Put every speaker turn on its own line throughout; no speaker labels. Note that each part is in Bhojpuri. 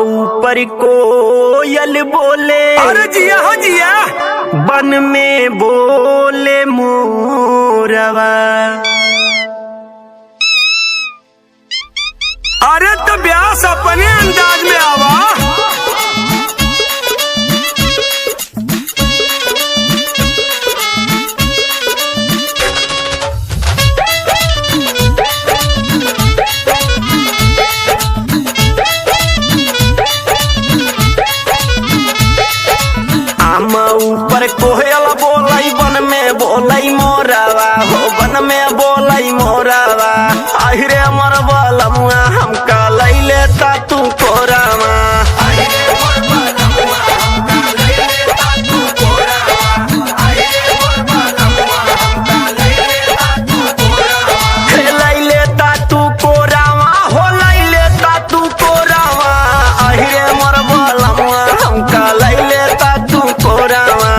ऊपर कोयल बोले,
अरे जिया हो जिया।
बन में बोले मोरवा।
अरे तो ब्यास अपने अंदाज में आवा।
आम ऊपर कोयल बोलाई, बन में बोलाई मोरवा हो, बन में बोलाई मोरवा। आहिरे अमर बलमुआ हमका लैले ता तू कोरावा। लैले ता तू कोरावा हो, लैले ता तू कोरावा। आहिरे अमर बलमुआ हमका लैले ता तू कोरावा।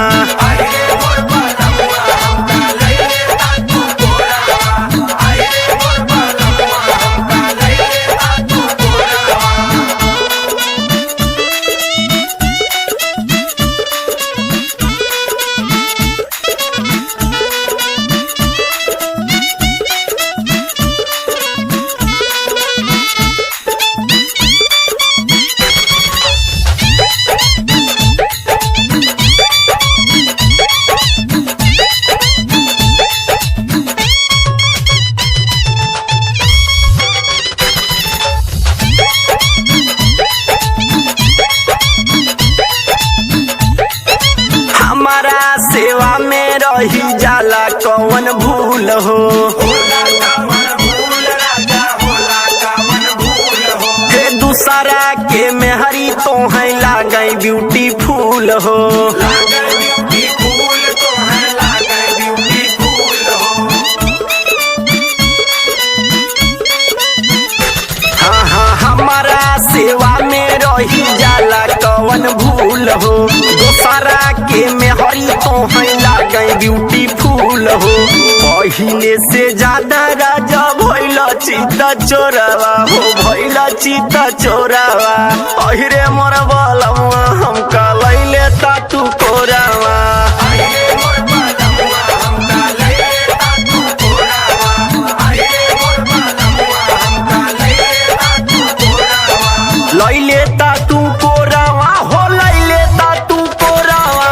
हमारा सेवा में रही जाला कौन भूल हो, हे दूसरा के मेहरी तो है लागे ब्यूटीफुल हो। हाँ हाँ हमारा सेवा में रही जाला कौन भूल हो, दूसरा के मेहरी तो है लागे ब्यूटीफुल हो। पहिले से ज्यादा राजा भइला चिता चोरावा हो, भइला चिता चोरावा। अहिरे मोर बलमुआ हमका लैले ता तू कोरावा। लैले ता तू कोरावा हो, लैले ता तू कोरावा।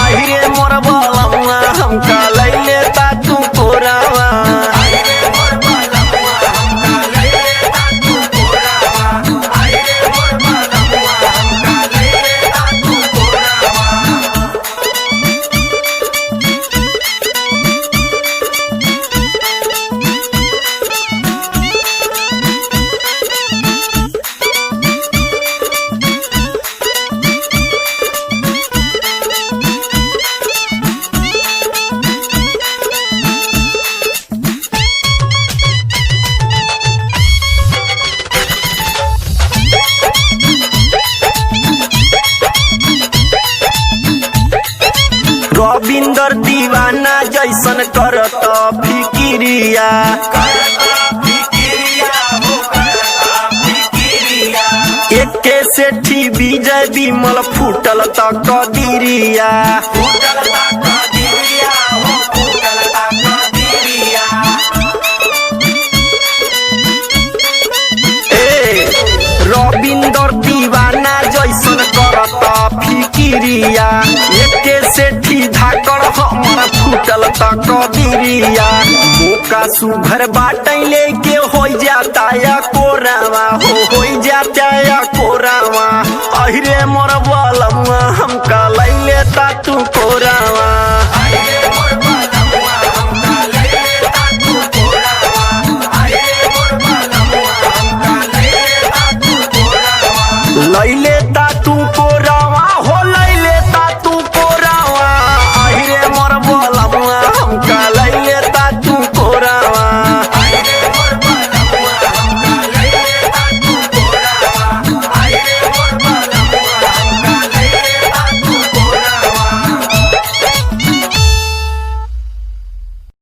आहिरे मोर बलमुआ हमका लैले ता तू कोरावा। रविंदर दीवाना जैसन करत फिकिरिया, एके सेठी विजय विमल फूटल त कदिरिया। रविंदर दीवाना जैसन करत फिकिरिया, एके सेठी धाकड़ हमर फूटल त कदिरिया। मौका सुभर बाटै लेके हो जाता या कोरावा हो जाता या कोरावा। अहिरे मोर बलमुआ हमका लैले ता तू कोरावा।